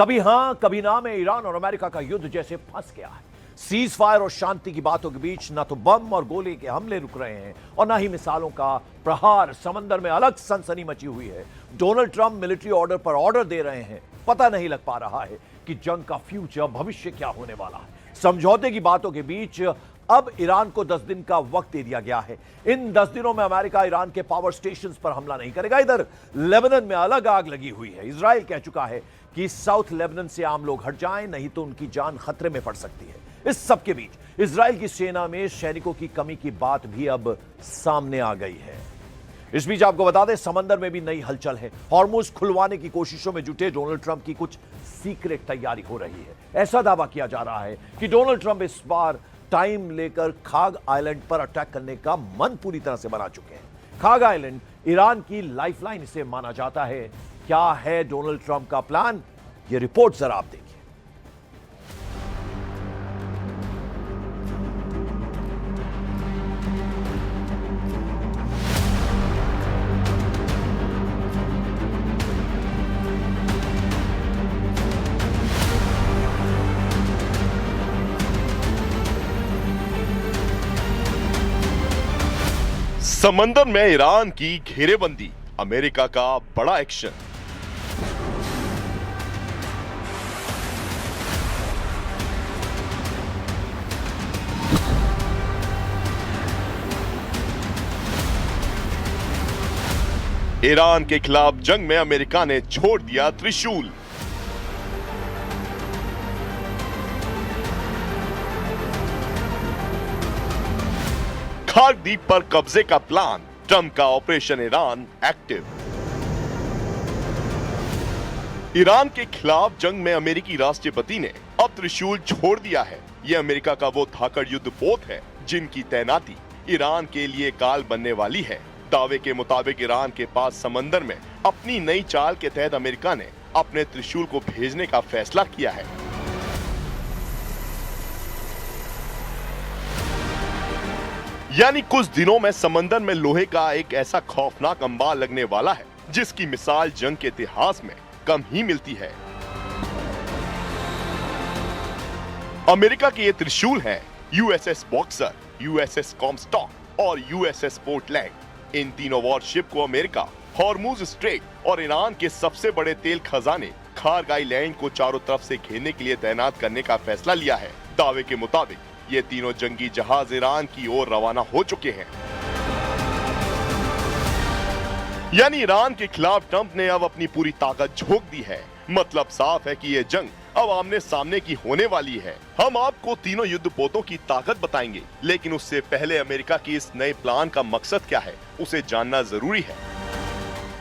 कभी हां कभी ना में ईरान और अमेरिका का युद्ध जैसे फंस गया है। सीज फायर और शांति की बातों के बीच ना तो बम और गोले के हमले रुक रहे हैं और ना ही मिसाइलों का प्रहार। समंदर में अलग सनसनी मची हुई है। डोनाल्ड ट्रंप मिलिट्री ऑर्डर पर ऑर्डर दे रहे हैं। पता नहीं लग पा रहा है कि जंग का फ्यूचर भविष्य क्या होने वाला है। समझौते की बातों के बीच अब ईरान को 10 दिन का वक्त दे दिया गया है। इन 10 दिनों में अमेरिका ईरान के पावर स्टेशंस पर हमला नहीं करेगा। इधर लेबनान में अलग आग लगी हुई है। इजराइल कह चुका है कि साउथ लेबनान से आम लोग हट जाएं, नहीं तो उनकी जान खतरे में पड़ सकती है। इस सब के बीच इजराइल की सेना में सैनिकों की कमी की बात भी अब सामने आ गई है। इस बीच आपको बता दें, समंदर में भी नई हलचल है। हॉर्मुज खुलवाने की कोशिशों में जुटे डोनाल्ड ट्रंप की कुछ सीक्रेट तैयारी हो रही है। ऐसा दावा किया जा रहा है कि डोनाल्ड ट्रंप इस बार टाइम लेकर खाग आइलैंड पर अटैक करने का मन पूरी तरह से बना चुके हैं। खाग आइलैंड ईरान की लाइफलाइन से माना जाता है। क्या है डोनाल्ड ट्रंप का प्लान, ये रिपोर्ट जरा आप देखिए। समंदर में ईरान की घेरेबंदी, अमेरिका का बड़ा एक्शन। ईरान के खिलाफ जंग में अमेरिका ने छोड़ दिया त्रिशूल। खाग द्वीप पर कब्जे का प्लान, ट्रंप का ऑपरेशन ईरान एक्टिव। ईरान के खिलाफ जंग में अमेरिकी राष्ट्रपति ने अब त्रिशूल छोड़ दिया है। यह अमेरिका का वो धाकड़ युद्धपोत है जिनकी तैनाती ईरान के लिए काल बनने वाली है। दावे के मुताबिक ईरान के पास समंदर में अपनी नई चाल के तहत अमेरिका ने अपने त्रिशूल को भेजने का फैसला किया है। यानी कुछ दिनों में समंदर में लोहे का एक ऐसा खौफनाक अंबार लगने वाला है जिसकी मिसाल जंग के इतिहास में कम ही मिलती है। अमेरिका के ये त्रिशूल हैं यूएसएस बॉक्सर, यूएसएस कॉमस्टॉक और यूएसएस पोर्टलैंड। इन तीनों वॉरशिप को अमेरिका हॉर्मुज स्ट्रेट और ईरान के सबसे बड़े तेल खजाने खाग आइलैंड को चारों तरफ से घेरने के लिए तैनात करने का फैसला लिया है। दावे के मुताबिक ये तीनों जंगी जहाज ईरान की ओर रवाना हो चुके हैं। यानी ईरान के खिलाफ ट्रंप ने अब अपनी पूरी ताकत झोंक दी है। मतलब साफ है कि ये जंग अब आमने सामने की होने वाली है। हम आपको तीनों युद्धपोतों की ताकत बताएंगे, लेकिन उससे पहले अमेरिका की इस नए प्लान का मकसद क्या है, उसे जानना जरूरी है।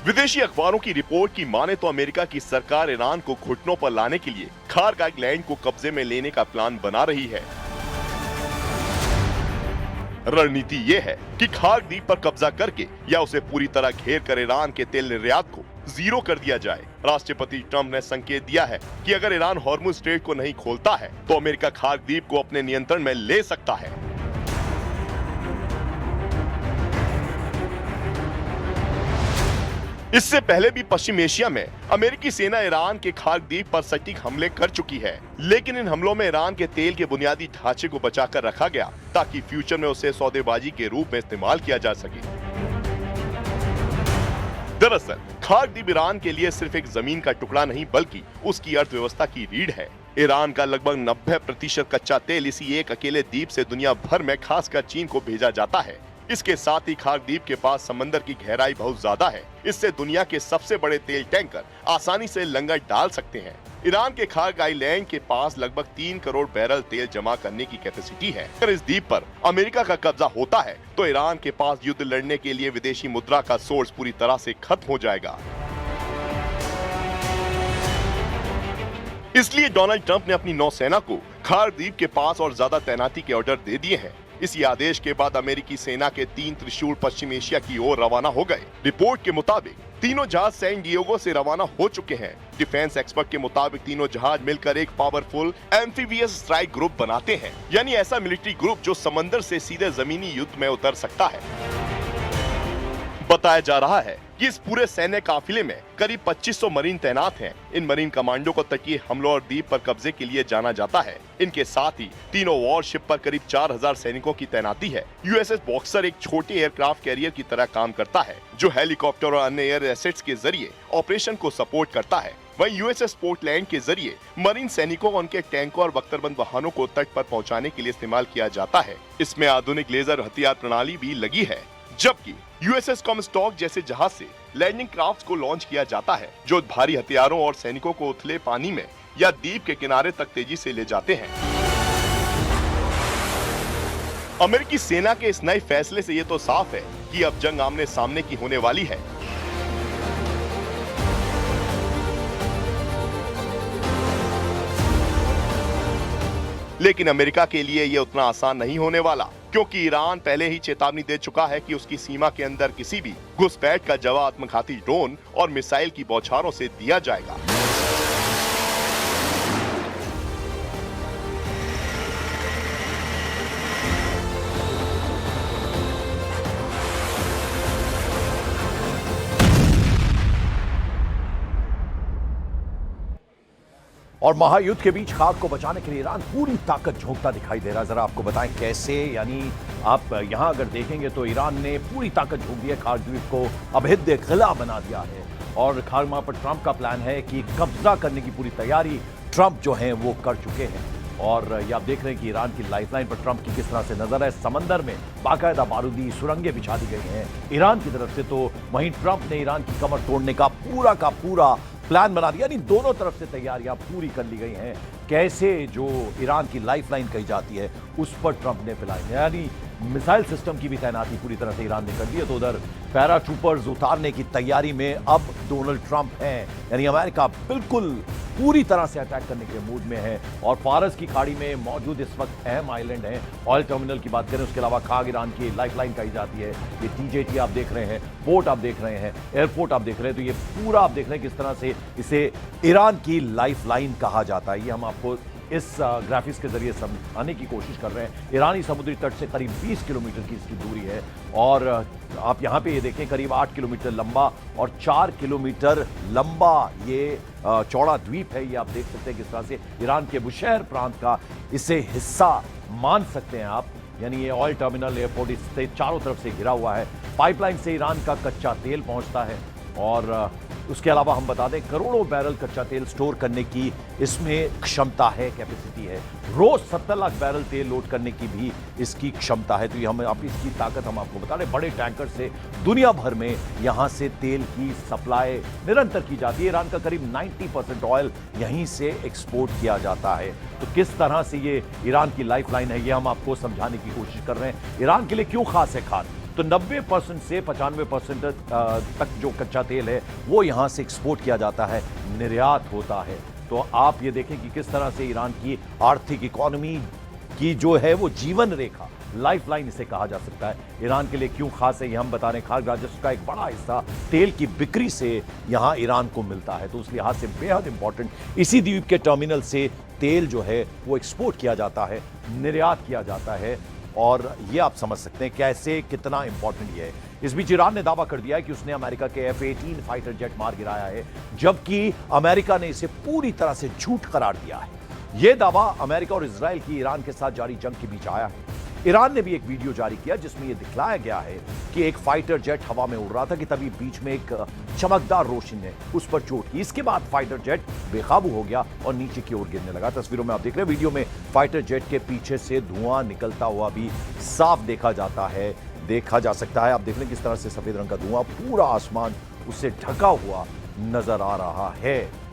विदेशी अखबारों की रिपोर्ट की माने तो अमेरिका की सरकार ईरान को घुटनों पर लाने के लिए खाग आइलैंड को कब्जे में लेने का प्लान बना रही है। रणनीति ये है कि खाग द्वीप पर कब्जा करके या उसे पूरी तरह घेर कर ईरान के तेल निर्यात को जीरो कर दिया जाए। राष्ट्रपति ट्रंप ने संकेत दिया है कि अगर ईरान हॉर्मुज स्ट्रेट को नहीं खोलता है तो अमेरिका खाग द्वीप को अपने नियंत्रण में ले सकता है। इससे पहले भी पश्चिम एशिया में अमेरिकी सेना ईरान के खाग द्वीप पर सटीक हमले कर चुकी है, लेकिन इन हमलों में ईरान के तेल के बुनियादी ढांचे को बचाकर रखा गया ताकि फ्यूचर में उसे सौदेबाजी के रूप में इस्तेमाल किया जा सके। दरअसल खाग द्वीप ईरान के लिए सिर्फ एक जमीन का टुकड़ा नहीं बल्कि उसकी अर्थव्यवस्था की रीढ़ है। ईरान का लगभग 90% कच्चा तेल इसी एक अकेले द्वीप से दुनिया भर में खासकर चीन को भेजा जाता है। इसके साथ ही खाग द्वीप के पास समंदर की गहराई बहुत ज्यादा है। इससे दुनिया के सबसे बड़े तेल टैंकर आसानी से लंगर डाल सकते हैं। ईरान के खाग आइलैंड के पास लगभग 3 करोड़ बैरल तेल जमा करने की कैपेसिटी है। अगर इस द्वीप पर अमेरिका का कब्जा होता है तो ईरान के पास युद्ध लड़ने के लिए विदेशी मुद्रा का सोर्स पूरी तरह से खत्म हो जाएगा। इसलिए डोनाल्ड ट्रंप ने अपनी नौसेना को खाग द्वीप के पास और ज्यादा तैनाती के ऑर्डर दे दिए हैं। इसी आदेश के बाद अमेरिकी सेना के 3 त्रिशूल पश्चिम एशिया की ओर रवाना हो गए। रिपोर्ट के मुताबिक तीनों जहाज सैन डिएगो से रवाना हो चुके हैं। डिफेंस एक्सपर्ट के मुताबिक तीनों जहाज मिलकर एक पावरफुल एम्फीबियस स्ट्राइक ग्रुप बनाते हैं, यानी ऐसा मिलिट्री ग्रुप जो समंदर से सीधे जमीनी युद्ध में उतर सकता है। बताया जा रहा है कि इस पूरे सैन्य काफिले में करीब 2500 मरीन तैनात हैं। इन मरीन कमांडो को तटीय हमलों और द्वीप पर कब्जे के लिए जाना जाता है। इनके साथ ही तीनों वॉरशिप पर करीब 4000 सैनिकों की तैनाती है। यूएसएस बॉक्सर एक छोटे एयरक्राफ्ट कैरियर की तरह काम करता है, जो हेलीकॉप्टर और अन्य एयर एसेट्स के जरिए ऑपरेशन को सपोर्ट करता है। वहीं यूएसएस पोर्टलैंड के जरिए मरीन सैनिकों और उनके टैंकों और बख्तरबंद वाहनों को तट पर पहुंचाने के लिए इस्तेमाल किया जाता है। इसमें आधुनिक लेजर हथियार प्रणाली भी लगी है, जबकि यूएसएस कॉमस्टॉक जैसे जहाज से लैंडिंग क्राफ्ट को लॉन्च किया जाता है, जो भारी हथियारों और सैनिकों को उथले पानी में या द्वीप के किनारे तक तेजी से ले जाते हैं। अमेरिकी सेना के इस नए फैसले से ये तो साफ है कि अब जंग आमने सामने की होने वाली है। लेकिन अमेरिका के लिए यह उतना आसान नहीं होने वाला, क्योंकि ईरान पहले ही चेतावनी दे चुका है कि उसकी सीमा के अंदर किसी भी घुसपैठ का जवाब आत्मघाती ड्रोन और मिसाइल की बौछारों से दिया जाएगा। और महायुद्ध के बीच खाक को बचाने के लिए ईरान पूरी ताकत झोंकता दिखाई दे रहा है। जरा आपको बताएं कैसे, यानी आप यहां अगर देखेंगे तो ईरान ने पूरी ताकत झोंक दी है, खाक द्वीप को अभेद्य किला बना दिया है। और खाक वहां पर ट्रंप का प्लान है कि कब्जा करने की पूरी तैयारी ट्रंप जो है वो कर चुके हैं। और ये आप देख रहे हैं कि ईरान की लाइफलाइन पर ट्रंप की किस तरह से नजर है। समंदर में बाकायदा बारूदी सुरंगें बिछा दी गई हैं ईरान की तरफ से, तो वहीं ट्रंप ने ईरान की कमर तोड़ने का पूरा प्लान बना दिया, यानी दोनों तरफ से तैयारियां पूरी कर ली गई हैं। कैसे जो ईरान की लाइफलाइन कही जाती है उस पर ट्रंप ने फिलहाल, यानी मिसाइल सिस्टम की भी तैनाती पूरी तरह से ईरान ने कर दी है। तो उधर पैराट्रूपर्स उतारने की तैयारी में अब डोनाल्ड ट्रंप हैं, यानी अमेरिका बिल्कुल पूरी तरह से अटैक करने के मूड में है। और फारस की खाड़ी में मौजूद इस वक्त अहम आइलैंड है, ऑयल टर्मिनल की बात करें, उसके अलावा खाग ईरान की लाइफलाइन कही जाती है। ये टीजेटी आप देख रहे हैं, पोर्ट आप देख रहे हैं, एयरपोर्ट आप देख रहे हैं, तो ये पूरा आप देख रहे हैं किस तरह से इसे ईरान की लाइफलाइन कहा जाता है। ये हम आपको इस ग्राफिक्स के जरिए समझाने की कोशिश कर रहे हैं। ईरानी समुद्री तट से करीब 20 किलोमीटर की इसकी दूरी है और आप यहाँ पे ये देखें करीब 8 किलोमीटर लंबा और 4 किलोमीटर लंबा ये चौड़ा द्वीप है। ये आप देख सकते हैं किस तरह से ईरान के बुशहर प्रांत का इसे हिस्सा मान सकते हैं आप, यानी ये ऑयल टर्मिनल, एयरपोर्ट इससे चारों तरफ से घिरा हुआ है। पाइपलाइन से ईरान का कच्चा तेल पहुंचता है और उसके अलावा हम बता दें करोड़ों बैरल कच्चा तेल स्टोर करने की इसमें क्षमता है, कैपेसिटी है। रोज 70 लाख बैरल तेल लोड करने की भी इसकी क्षमता है। तो ये हम इसकी ताकत हम आपको बता रहे, बड़े टैंकर से दुनिया भर में यहां से तेल की सप्लाई निरंतर की जाती है। ईरान का करीब 90% ऑयल यहीं से एक्सपोर्ट किया जाता है। तो किस तरह से ये ईरान की लाइफलाइन है, ये हम आपको समझाने की कोशिश कर रहे हैं। ईरान के लिए क्यों खास है खाद, तो 90% से 95% तक जो कच्चा तेल है वो यहां से एक्सपोर्ट किया जाता है, निर्यात होता है। तो आप ये देखें कि किस तरह से ईरान की आर्थिक इकोनॉमी की जो है वो जीवन रेखा, लाइफलाइन इसे कहा जा सकता है। ईरान के लिए क्यों खास है ये हम बता रहे हैं। खाद्य राजस्व का एक बड़ा हिस्सा तेल की बिक्री से यहां ईरान को मिलता है, तो उस लिहाज से बेहद इंपॉर्टेंट इसी द्वीप के टर्मिनल से तेल जो है वो एक्सपोर्ट किया जाता है, निर्यात किया जाता है। और ये आप समझ सकते हैं कैसे कितना इंपॉर्टेंट ये है। इस बीच ईरान ने दावा कर दिया है कि उसने अमेरिका के F-18 फाइटर जेट मार गिराया है, जबकि अमेरिका ने इसे पूरी तरह से झूठ करार दिया है। यह दावा अमेरिका और इजराइल की ईरान के साथ जारी जंग के बीच आया है। ईरान ने भी एक वीडियो जारी किया जिसमें यह दिखलाया गया है कि एक फाइटर जेट हवा में उड़ रहा था कि तभी बीच में एक चमकदार रोशनी ने उस पर चोट की। इसके बाद फाइटर जेट बेकाबू हो गया और नीचे की ओर गिरने लगा। तस्वीरों में आप देख रहे हैं, वीडियो में फाइटर जेट के पीछे से धुआं निकलता हुआ भी साफ देखा जा सकता है। आप देख रहे हैं किस तरह से सफेद रंग का धुआं पूरा आसमान उससे ढका हुआ नजर आ रहा है।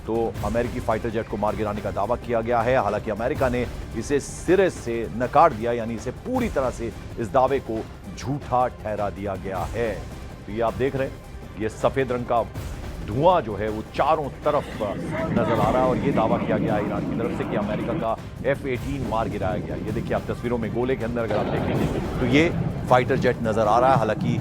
तो अमेरिकी फाइटर जेट को मार गिराने का दावा किया गया है। हालांकि अमेरिका ने इसे सिरे से नकार दिया, यानी इसे पूरी तरह से इस दावे को झूठा ठहरा दिया गया है। तो ये आप देख रहे हैं, ये सफेद रंग का धुआं जो है वो चारों तरफ नजर आ रहा है और ये दावा किया गया है ईरान की तरफ से कि अमेरिका का F-18 मार गिराया गया। ये देखिए आप तस्वीरों में गोले के अंदर अगर आप देखेंगे तो ये फाइटर जेट नजर आ रहा है। हालांकि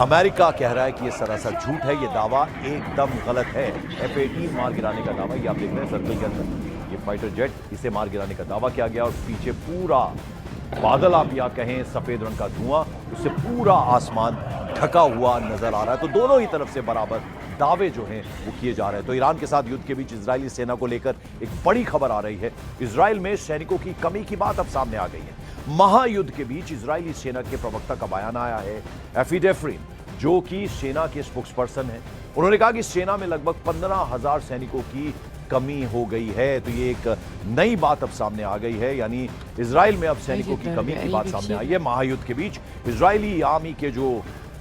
अमेरिका कह रहा है कि ये सरासर झूठ है, ये दावा एकदम गलत है। F-18 मार गिराने का दावा, ये आप देख रहे हैं सर्कल के अंदर, ये फाइटर जेट, इसे मार गिराने का दावा किया गया और पीछे पूरा बादल आप या कहें सफेद रंग का धुआं, उससे पूरा आसमान ढका हुआ नजर आ रहा है। तो दोनों ही तरफ से बराबर दावे जो हैं वो किए जा रहे हैं। तो ईरान के साथ युद्ध के बीच इजरायली सेना को लेकर एक बड़ी खबर आ रही है। इजराइल में सैनिकों की कमी की बात अब सामने आ गई है। महायुद्ध के बीच इजरायली सेना के प्रवक्ता का बयान आया है। एफी डेफ्रिन, जो कि सेना के स्पोक्सपर्सन है, उन्होंने कहा कि सेना में लगभग 15,000 सैनिकों की कमी हो गई है। तो ये एक नई बात अब सामने आ गई है, यानी इजराइल में अब सैनिकों की कमी की बात सामने आई है। महायुद्ध के बीच इजरायली आर्मी के जो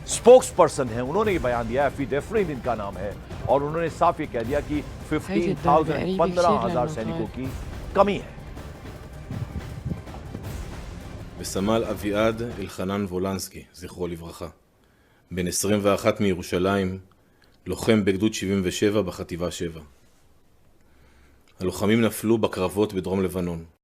स्पोक्स पर्सन है उन्होंने ये बयान दिया। एफी डेफ्रिन इनका नाम है और उन्होंने साफ ये कह दिया कि 15,000 सैनिकों की कमी है। וסמל אביעד אלחנן וולנסקי, זכרו לברכה, בן 21 מירושלים, לוחם בגדוד 77 בחטיבה 7. הלוחמים נפלו בקרבות בדרום לבנון.